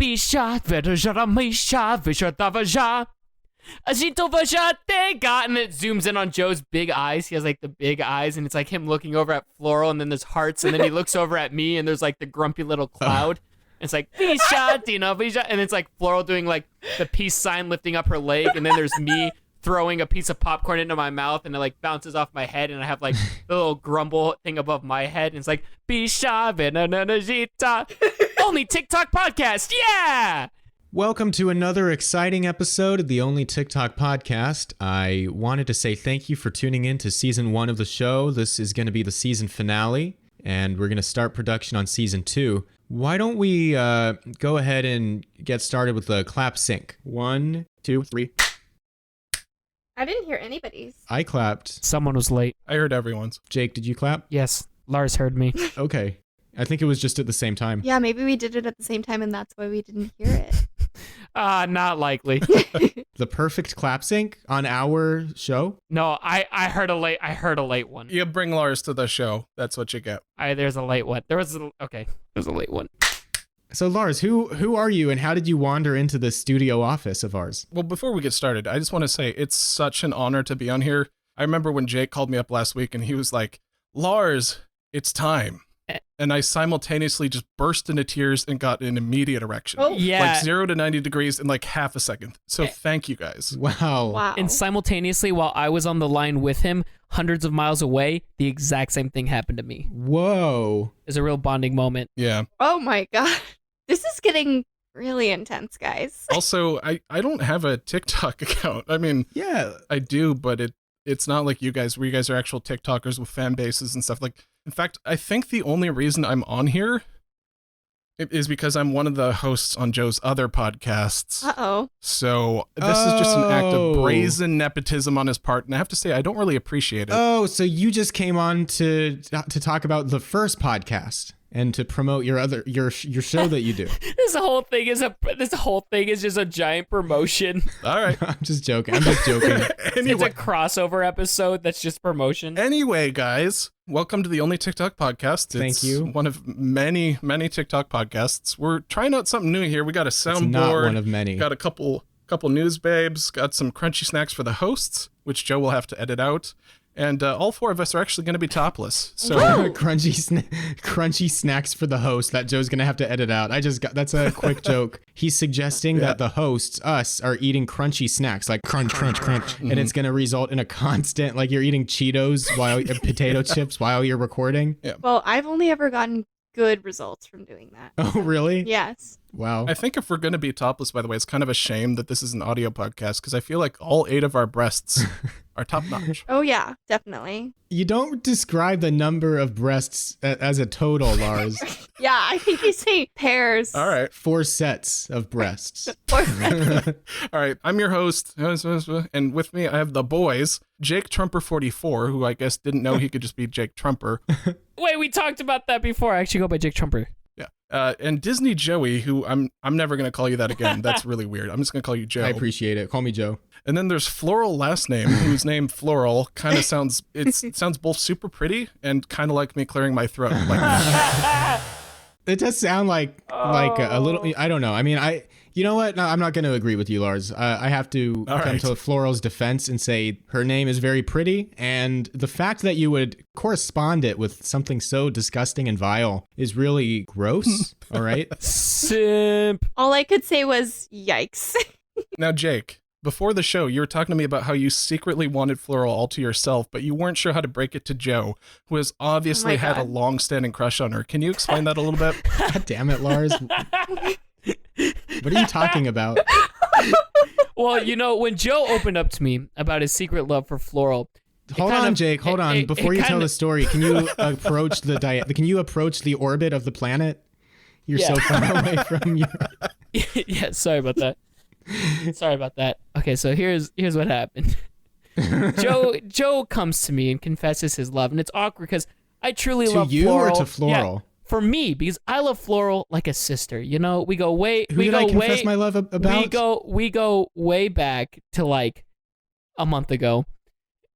Bisha, Vedajara Misha, Vishatavaja. Ajito Vajatega. And it zooms in on Joe's big eyes. He has like the big eyes, and it's like him looking over at Floral, and then there's hearts, and then he looks over at me, and there's like the grumpy little cloud. It's like, Bisha, Dina, Bisha. And it's like Floral doing like the peace sign, lifting up her leg, and then there's me throwing a piece of popcorn into my mouth, and it like bounces off my head, and I have like the little grumble thing above my head, and it's like, Bisha, Venanajita. Only TikTok podcast, yeah! Welcome to another exciting episode of the Only TikTok podcast. I wanted to say thank you for tuning in to season 1 of the show. This is going to be the season finale, and we're going to start production on season 2. Why don't we go ahead and get started with the clap sync? 1, 2, 3. I didn't hear anybody's. I clapped. Someone was late. I heard everyone's. Jake, did you clap? Yes, Lars heard me. Okay. I think it was just at the same time. Yeah, maybe we did it at the same time, and that's why we didn't hear it. Not likely. The perfect clap sync on our show? No, I heard a late one. You bring Lars to the show. That's what you get. There's a late one. There's a late one. So Lars, who are you and how did you wander into the studio office of ours? Well, before we get started, I just want to say it's such an honor to be on here. I remember when Jake called me up last week and he was like, Lars, it's time. And I simultaneously just burst into tears and got an immediate erection. Oh, yeah. Like 0 to 90 degrees in like half a second. So thank you guys. Wow. And simultaneously, while I was on the line with him, hundreds of miles away, the exact same thing happened to me. Whoa. It's a real bonding moment. Yeah. Oh my god. This is getting really intense, guys. Also, I don't have a TikTok account. I mean, Yeah. I do, but it's not like you guys, where you guys are actual TikTokers with fan bases and stuff. Like, in fact, I think the only reason I'm on here is because I'm one of the hosts on Joe's other podcasts. Uh-oh. So this is just an act of Oh. brazen nepotism on his part, and I have to say I don't really appreciate it. Oh, so you just came on to talk about the first podcast and to promote your show that you do. This whole thing is just a giant promotion. All right. I'm just joking. It's It's a Anyway, crossover episode that's just promotion. guys, welcome to the Only TikTok podcast. Thank you. One of many, many TikTok podcasts. We're trying out something new here. We got a It's soundboard. not one of many. Got a couple news babes. Got some crunchy snacks for the hosts, which Joe will have to edit out. And all 4 of us are actually going to be topless. So crunchy snacks for the host that Joe's gonna have to edit out. That's a quick joke. He's suggesting that the hosts, us, are eating crunchy snacks like crunch, and it's gonna result in a constant, like you're eating Cheetos while potato chips while you're recording. Yeah. Well, I've only ever gotten good results from doing that. Oh, really? Yes. Wow. I think if we're going to be topless, by the way, it's kind of a shame that this is an audio podcast because I feel like all 8 of our breasts are top notch. Oh yeah, definitely. You don't describe the number of breasts as a total, Lars. Yeah, I think you say pairs. All right. 4 sets of breasts. Or- All right. I'm your host. And with me, I have the boys, Jake Trumper44, who I guess didn't know he could just be Jake Trumper. Wait, we talked about that before. I actually go by Jake Trumper. Yeah. And Disney Joey, who I'm never going to call you that again. That's really weird. I'm just going to call you Joe. I appreciate it. Call me Joe. And then there's Floral last name, whose name Floral kind of sounds, it sounds both super pretty and kind of like me clearing my throat. Like, It does sound like a little. I don't know. I mean, you know what? No, I'm not going to agree with you, Lars. I have to All come right. to Floral's defense and say her name is very pretty, and the fact that you would correspond it with something so disgusting and vile is really gross. All right. Simp. All I could say was yikes. now, Jake, before the show, you were talking to me about how you secretly wanted Floral all to yourself, but you weren't sure how to break it to Joe, who has obviously had a God. long-standing crush on her. Can you explain that a little bit? God damn it, Lars. What are you talking about? Well, you know, when Joe opened up to me about his secret love for Floral, Hold on, Jake. Hold on. Before you tell the story, can you approach the orbit of the planet? You're so far away from you. Yeah, sorry about that. Okay, so here's what happened. Joe comes to me and confesses his love, and it's awkward because I truly To love you Floral. or to Floral? Yeah, for me, because I love Floral like a sister. You know, we go way. Who we did go I confess way, my love about? We go way back to like a month ago.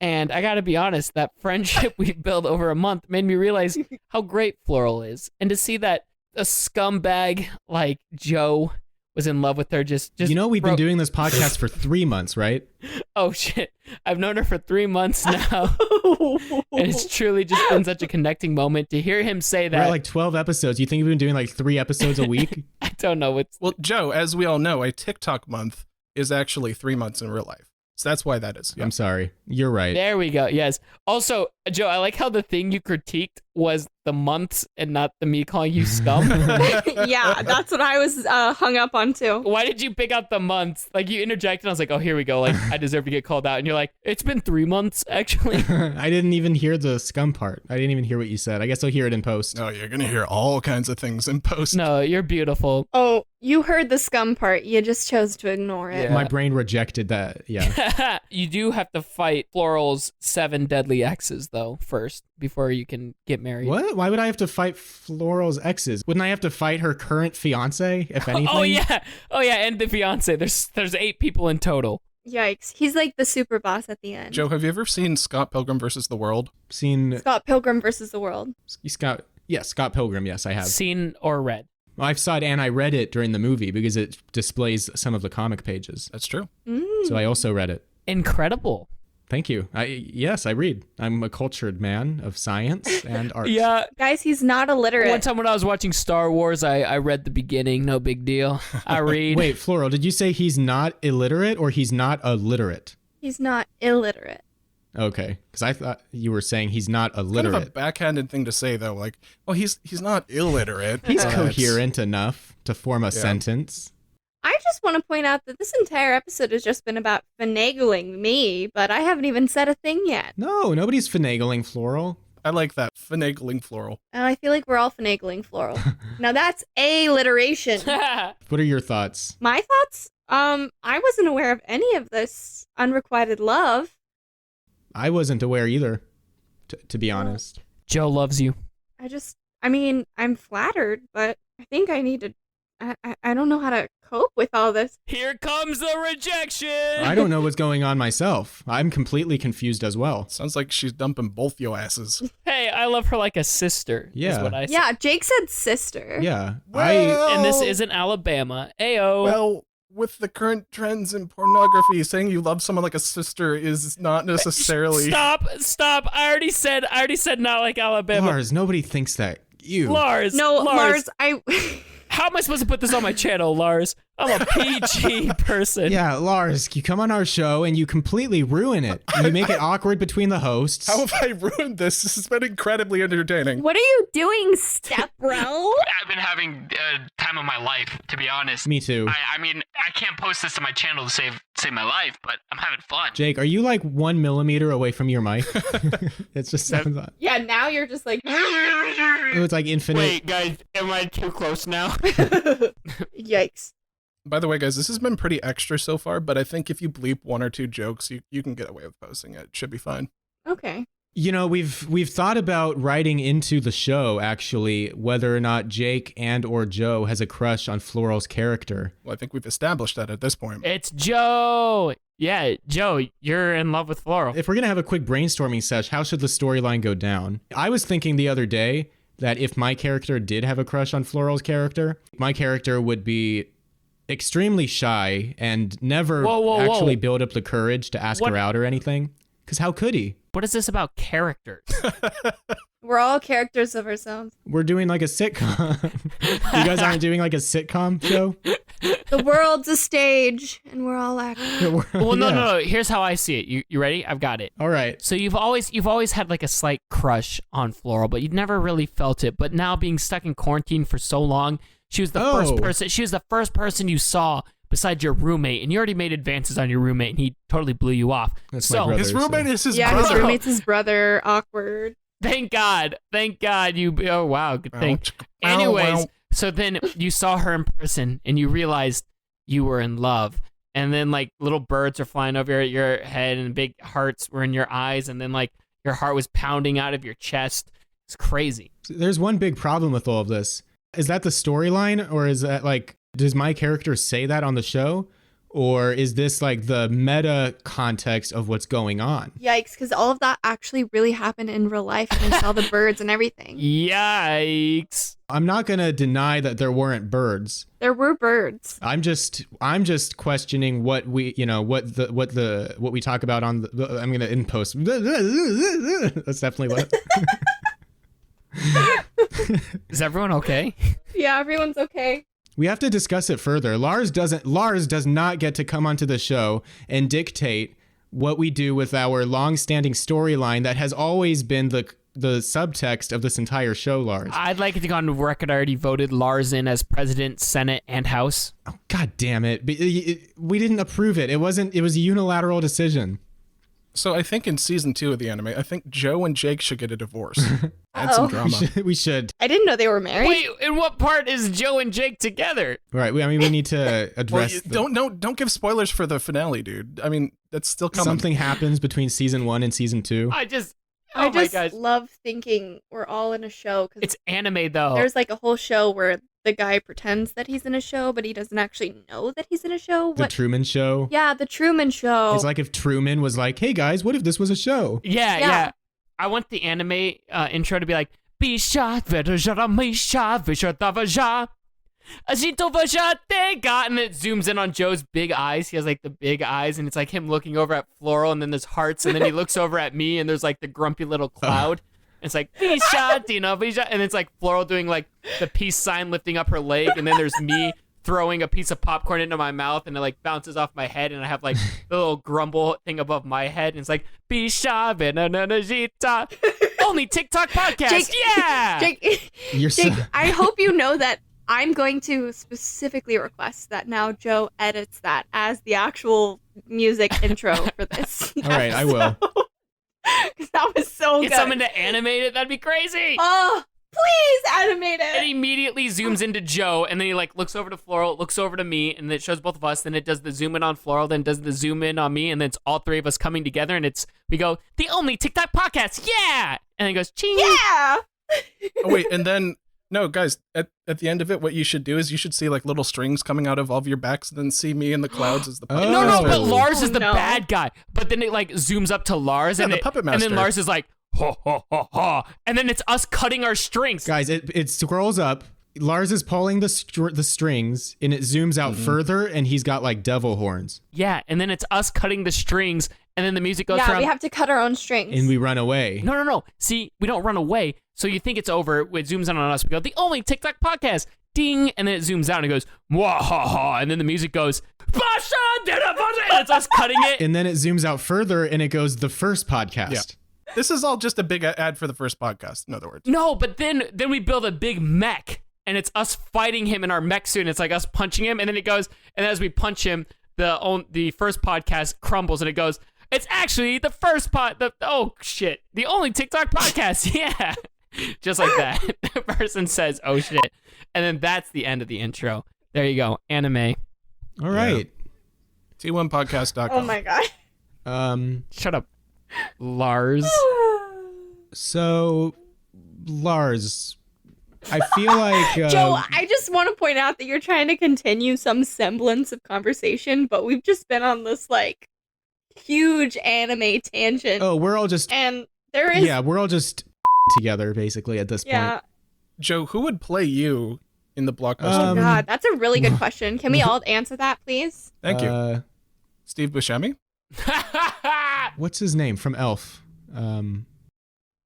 And I gotta be honest, that friendship we built over a month made me realize how great Floral is. And to see that a scumbag like Joe was in love with her. Just we've been doing this podcast for 3 months, right? Oh shit! I've known her for 3 months now, and it's truly just been such a connecting moment to hear him say that. We're at like 12 episodes. You think we've been doing like 3 episodes a week? I don't know what's. Well, Joe, as we all know, a TikTok month is actually 3 months in real life. So that's why that is. Yeah. I'm sorry. You're right. There we go. Yes. Also, Joe, I like how the thing you critiqued was the months and not the me calling you scum. Yeah, that's what I was hung up on too. Why did you pick out the months? Like you interjected, and I was like, oh, here we go. Like I deserve to get called out. And you're like, it's been 3 months, actually. I didn't even hear the scum part. I didn't even hear what you said. I guess I'll hear it in post. No, you're going to hear all kinds of things in post. No, you're beautiful. Oh, you heard the scum part. You just chose to ignore it. Yeah. My brain rejected that. Yeah. You do have to fight Floral's 7 deadly exes, though, first, before you can get married. What? Why would I have to fight Floral's exes? Wouldn't I have to fight her current fiance, if anything? Oh, yeah. Oh, yeah, and the fiance. There's 8 people in total. Yikes. He's like the super boss at the end. Joe, have you ever seen Scott Pilgrim versus the World? Seen Scott Pilgrim versus the World. Scott Pilgrim, yes, I have. Seen or read? I've saw it and I read it during the movie because it displays some of the comic pages. That's true. So I also read it. Incredible. Thank you. Yes, I read. I'm a cultured man of science and art. Yeah. Guys, he's not illiterate. One time when I was watching Star Wars, I read the beginning. No big deal. I read. Wait, Floral, did you say he's not illiterate or he's not illiterate? He's not illiterate. Okay, because I thought you were saying he's not illiterate. Kind of a backhanded thing to say, though. Like, well, he's not illiterate. He's but- coherent enough to form a sentence. I just want to point out that this entire episode has just been about finagling me, but I haven't even said a thing yet. No, nobody's finagling Floral. I like that. Finagling floral. And I feel like we're all finagling Floral. Now that's alliteration. What are your thoughts? My thoughts? I wasn't aware of any of this unrequited love. I wasn't aware either, to be honest. Joe loves you. I'm flattered, but I think I need to, I don't know how to cope with all this. Here comes the rejection. I don't know what's going on myself. I'm completely confused as well. Sounds like she's dumping both your asses. Hey, I love her like a sister. Yeah. Is what I said. Yeah, Jake said sister. Yeah. And this isn't Alabama. Ayo. Well, with the current trends in pornography, saying you love someone like a sister is not necessarily. Stop. I already said not like Alabama. Lars, nobody thinks that. You. Lars. No, Lars, How am I supposed to put this on my channel, Lars? I'm a PG person. Yeah, Lars, you come on our show and you completely ruin it. You make it awkward between the hosts. How have I ruined this? This has been incredibly entertaining. what are you doing, step bro? I've been having time of my life, to be honest. Me too. I mean, I can't post this to my channel to save my life, but I'm having fun. Jake, are you like 1 millimeter away from your mic? It's just sounds like Yeah, now you're just like, it's like infinite. Wait, guys, am I too close now? yikes. By the way, guys, this has been pretty extra so far, but I think if you bleep 1 or 2 jokes, you can get away with posting it. It should be fine. Okay. You know, we've thought about writing into the show actually whether or not Jake and or Joe has a crush on Floral's character. Well, I think we've established that at this point. It's Joe. Yeah, Joe, you're in love with Floral. If we're gonna have a quick brainstorming sesh, how should the storyline go down? I was thinking the other day that if my character did have a crush on Floral's character, my character would be extremely shy and never actually build up the courage to ask her out or anything. Because how could he? What is this about characters? We're all characters of ourselves. We're doing like a sitcom. You guys aren't doing like a sitcom show? The world's a stage, and we're all actors. Well, no. Here's how I see it. You ready? I've got it. All right. So you've always had like a slight crush on Floral, but you've never really felt it. But now being stuck in quarantine for so long, she was the first person. She was the first person you saw besides your roommate, and you already made advances on your roommate, and he totally blew you off. That's my brother, his roommate is his Yeah, brother. his roommate's his brother. Awkward. Thank God. You. Oh wow. Good thing. Anyways, so then you saw her in person, and you realized you were in love. And then like little birds are flying over your head, and big hearts were in your eyes, and then like your heart was pounding out of your chest. It's crazy. There's one big problem with all of this. Is that the storyline, or is that like, does my character say that on the show? or is this like the meta context of what's going on? Yikes, because all of that actually really happened in real life, and I saw the birds and everything. Yikes. I'm not going to deny that there weren't birds. There were birds. I'm just questioning what we, what we talk about on the, I'm going to in post. That's definitely what. Is everyone okay? Yeah, everyone's okay. We have to discuss it further. Lars does not get to come onto the show and dictate what we do with our long-standing storyline that has always been the subtext of this entire show, Lars. I'd like it to go on record. I already voted Lars in as president, Senate, and House. Oh, God damn it. We didn't approve it. It was a unilateral decision. So I think in season 2 of the anime, I think Joe and Jake should get a divorce. Add some drama. We should. I didn't know they were married. Wait, in what part is Joe and Jake together? Right. We need to address. Don't give spoilers for the finale, dude. I mean, that's still coming. Something happens between season 1 and season 2. I just my gosh. Love thinking we're all in a show. Cause it's anime, though. There's like a whole show where the guy pretends that he's in a show, but he doesn't actually know that he's in a show. The Truman Show? Yeah, The Truman Show. It's like if Truman was like, hey guys, what if this was a show? Yeah. I want the anime intro to be like, Bisha, Misha, Visha, Azito Vajatega, and it zooms in on Joe's big eyes. He has like the big eyes, and it's like him looking over at Floral, and then there's hearts, and then he looks over at me, and there's like the grumpy little cloud. It's like, Bisha, Dina, Bisha, and it's like Floral doing like the peace sign, lifting up her leg, and then there's me throwing a piece of popcorn into my mouth, and it like bounces off my head, and I have like the little grumble thing above my head, and it's like, Bisha, Benanajita, only TikTok podcast, Jake, yeah! Jake, I hope you know that I'm going to specifically request that now Joe edits that as the actual music intro for this. All right, I will. Because that was so good. Get someone to animate it, that'd be crazy! Oh, please animate it! It immediately zooms into Joe, and then he like looks over to Floral, looks over to me, and it shows both of us, then it does the zoom in on Floral, then does the zoom in on me, and then it's all three of us coming together, and we go, the only TikTok podcast, yeah! And then it goes, ching! Yeah! Oh, wait, and then, no, guys, at the end of it, what you should do is you should see like little strings coming out of all of your backs, and then see me in the clouds as the puppet No, master. but Lars is the no. bad guy. But then it like zooms up to Lars, Yeah, and the puppet and then master. Lars is like, ha ha ha ha, and then it's us cutting our strings. Guys, it scrolls up. Lars is pulling the strings, and it zooms out further, and he's got like devil horns. Yeah, and then it's us cutting the strings, and then the music goes Yeah, from... we have to cut our own strings. And we run away. No. See, we don't run away. So you think it's over. It zooms in on us. We go, the only TikTok podcast. Ding. And then it zooms out and it goes, wah ha ha. And then the music goes, Basha, and it's us cutting it. And then it zooms out further, and it goes, the first podcast. Yeah. This is all just a big ad for the first podcast, in other words. No, but then we build a big mech, and it's us fighting him in our mech suit, and it's like us punching him, and then it goes, and as we punch him, the first podcast crumbles, and it goes, it's actually the first oh shit, the only TikTok podcast, yeah. Just like that. The person says, oh shit. And then that's the end of the intro. There you go. Anime. All right. T1podcast.com. Oh my god. Shut up, Lars. So, Lars, I feel like... Joe, I just want to point out that you're trying to continue some semblance of conversation, but we've just been on this like huge anime tangent. Oh, we're all just... And there is... Yeah, we're all just together, basically, at this Yeah. point. Joe, who would play you in the blockbuster? Oh god, that's a really good question. Can we all answer that, please? Thank you. Steve Buscemi? What's his name from Elf?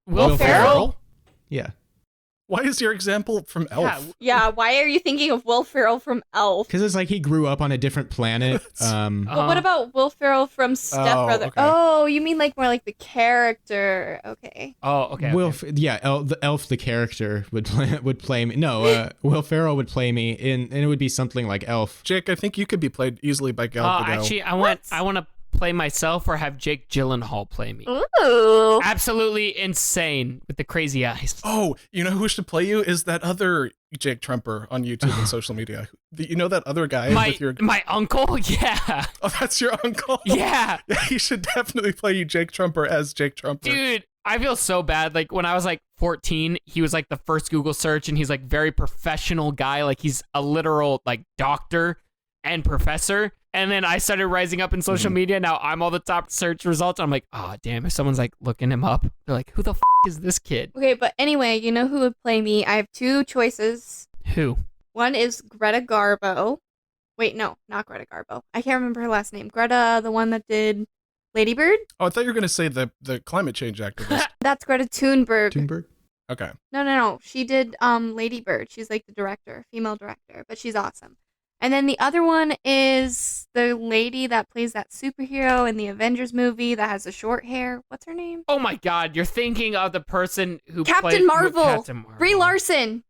Will Ferrell? Yeah. Why is your example from Elf? Yeah, why are you thinking of Will Ferrell from Elf? Because it's like he grew up on a different planet. But what about Will Ferrell from Step Brother? okay. Oh, you mean like more like the character? Okay. Oh, okay. The Elf, the character would play me. No, Will Ferrell would play me, and it would be something like Elf. Jake, I think you could be played easily by Gal Gadot. Actually, I want to play myself or have Jake Gyllenhaal play me. Ooh. Absolutely insane with the crazy eyes. Oh, you know who should play you is that other Jake Trumper on YouTube and social media. You know that other guy with your... My uncle? Yeah. Oh, that's your uncle? Yeah. He should definitely play you Jake Trumper as Jake Trumper. Dude, I feel so bad. Like when I was like 14, he was like the first Google search, and he's like very professional guy. Like he's a literal like doctor and professor. And then I started rising up in social media. Now I'm all the top search results. I'm like, oh, damn, if someone's like looking him up, they're like, who the is this kid? Okay, but anyway, you know who would play me? I have two choices. Who? One is Greta Garbo. Wait, no, not Greta Garbo. I can't remember her last name. Greta, the one that did Lady Bird? Oh, I thought you were going to say the climate change activist. That's Greta Thunberg. Thunberg? Okay. No. She did Lady Bird. She's like the director, female director, but she's awesome. And then the other one is the lady that plays that superhero in the Avengers movie that has the short hair. What's her name? Oh my God, you're thinking of the person who Captain played Marvel. Captain Marvel. Brie Larson.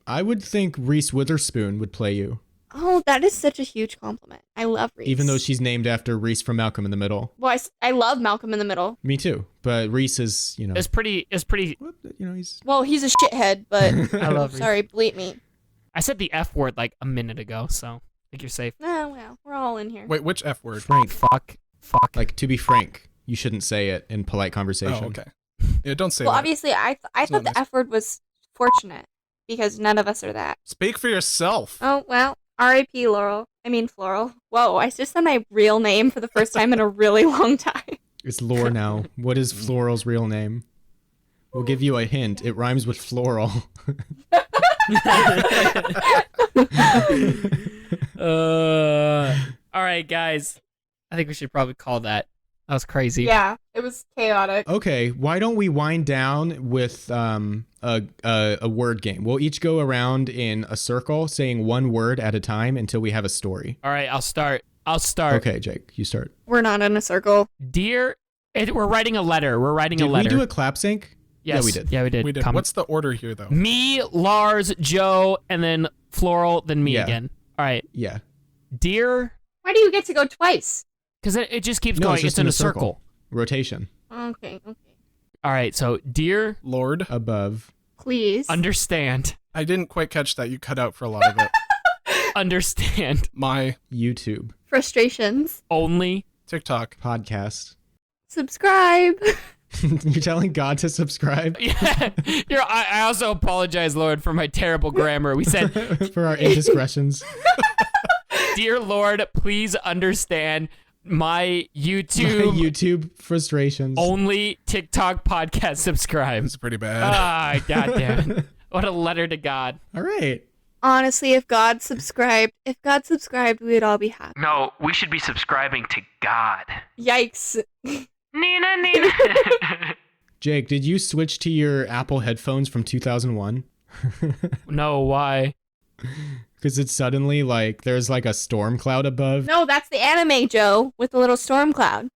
I would think Reese Witherspoon would play you, Oh, that is such a huge compliment. I love Reese. even though she's named after Reese from Malcolm in the Middle. Well, I love Malcolm in the Middle. Me too, but Reese is, It's pretty. he's... Well, he's a shithead, but I love Reese. sorry, bleep me. I said the F word like a minute ago, so I think you're safe. Oh, well, we're all in here. Wait, which F word? Frank. Fuck. Like, to be frank, you shouldn't say it in polite conversation. Oh, okay. Yeah, don't say Well, that. obviously, I It's thought not the F word was fortunate because none of us are that. Speak for yourself. Oh, well, R.I.P. Floral. Whoa, I just said my real name for the first time in a really long time. It's lore now. What is Floral's real name? We'll give you a hint. It rhymes with floral. All right, guys. I think we should probably call that. That was crazy. Yeah, it was chaotic. Okay, why don't we wind down with a word game? We'll each go around in a circle saying one word at a time until we have a story. All right, I'll start. Okay, Jake, you start. We're not in a circle. Dear, we're writing a letter. Did we do a clap sync? Yes. Yeah, we did. Yeah, we did. We did. What's the order here, though? Me, Lars, Joe, and then Floral, then me again. All right. Yeah. Dear, Why do you get to go twice? because it just keeps No, going. it's just in a circle. Rotation. Okay. All right, so dear, Lord. Above. Please. understand. I didn't quite catch that. You cut out for a lot of it. Understand. My YouTube. Frustrations. Only. TikTok. Podcast. Subscribe. You're telling God to subscribe? Yeah. I also apologize, Lord, for my terrible grammar. We said, For our indiscretions. dear Lord, please understand my YouTube. YouTube frustrations. Only TikTok podcast subscribe. It's pretty bad. Ah, goddamn. What a letter to God. All right. Honestly, if God subscribed, we would all be happy. No, we should be subscribing to God. Yikes. Nina. Jake, did you switch to your Apple headphones from 2001? No, why? Because it's suddenly like there's like a storm cloud above. No, that's the anime, Joe, with the little storm cloud.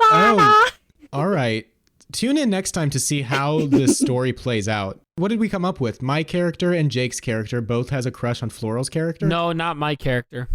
Oh, all right. Tune in next time to see how this story plays out. What did we come up with? My character and Jake's character both has a crush on Floral's character? No, not my character.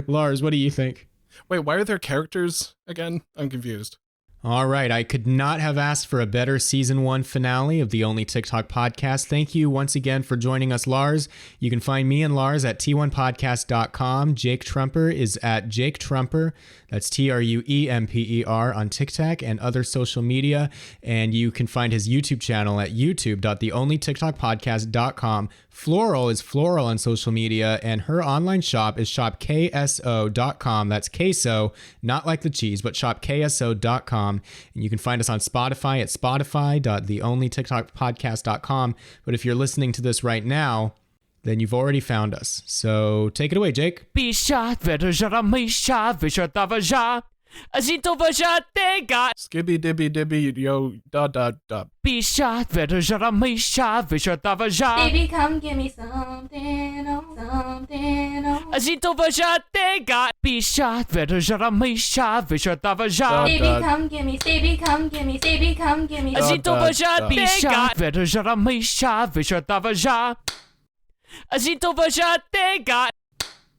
Lars, what do you think? Wait, why are there characters again? I'm confused. All right, I could not have asked for a better season 1 finale of the Only TikTok podcast. Thank you once again for joining us, Lars. You can find me and Lars at t1podcast.com. Jake Trumper is at Jake Trumper. That's TRUEMPER on TikTok and other social media. And you can find his YouTube channel at youtube.theonlytiktokpodcast.com. Floral is Floral on social media, and her online shop is shopkso.com. That's queso, not like the cheese, but shopkso.com. And you can find us on Spotify at spotify.theonlytiktokpodcast.com. But if you're listening to this right now, then you've already found us. So take it away, Jake. Skibby dibby dibby yo da da da. Baby, come give me something, oh, something, oh. Baby, Come give me, baby, come give me, baby, come give me. A gente vai já